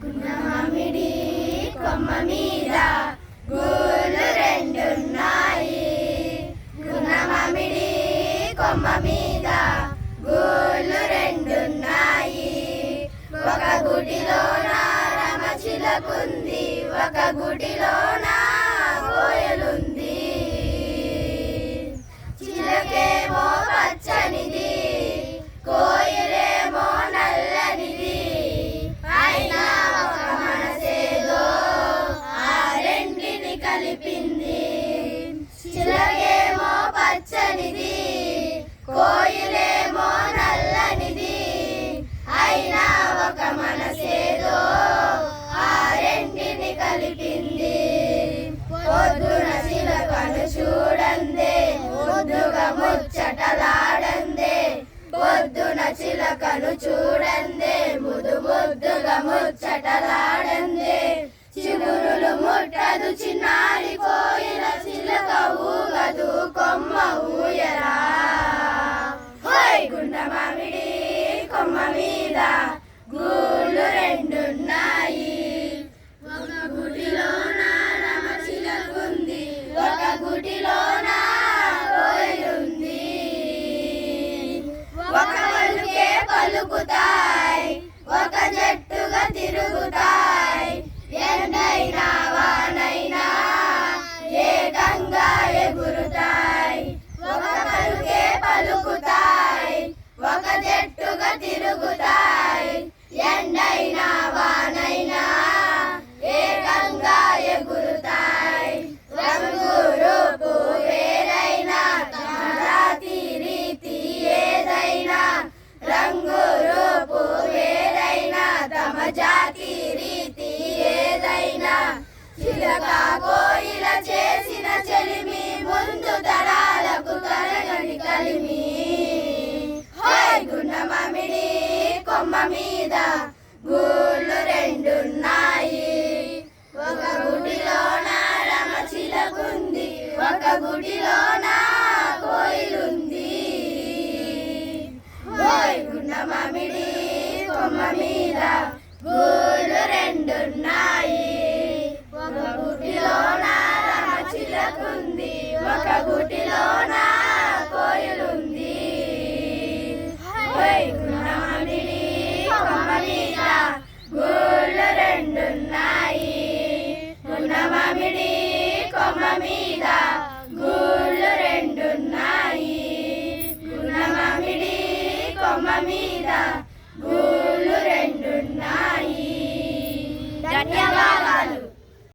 గుణమామిడి కొమ్మ మీద గూళ్ళు రెండున్నాయి. గుణమామిడి కొమ్మ మీద గూళ్ళు రెండున్నాయి. ఒక గుడిలోన రమచిలకుంది, ఒక గుడిలోన కోయలుంది. చిలకేమో పచ్చనిది, కోయిలేమో నల్లనిది. అయినా ఒక మనసేదో ఆ రెండిని కలిపింది. చిలకేమో పచ్చనిది, కోయిలేమో నల్లనిది. అయినా ఒక మనసేదో ఆ రెండిని కలిపింది. పొద్దున చిలకను చూడందే, ముద్దుగా ముచ్చటలాడందే. పొద్దున చిలకను చూడందే, ముద్దుగా ముచ్చటలాడందే. చిగురులు ముట్టదు చిన్నారి కోయిల, చిలక ఊగదు కొమ్మ ఊయరా. హోయ్ గుండమామిడి కొమ్మ మీద గూళ్ళు రెండున్నాయి. ఒక గుడిలోన రమచిలకుంది, ఒక గుడిలోన కోయిలుంది. ఒక పలుకే పలుకుతాయి, ఒక జట్టుగా తిరుగుతాయి. ఎండైనా వానైనా ఏకంగా ఎగురుతాయి. ఒక పలుకే పలుకుతాయి, ఒక జట్టుగా తిరుగుతాయి. ఎండైనా వానైనా ఏకంగా ఎగురుతాయి. రంగు రూపు వేరైనా, తమ జాతి రీతి ఏదైనా. రంగు రూపు వేరైనా, తమ జాతి రీతి ఏదైనా. చిలక కోయిల చేసిన చెలిమి, ముందు తరాలకు కరగని కలిమి. హోయ్ గుండమామిడి కొమ్మ మీద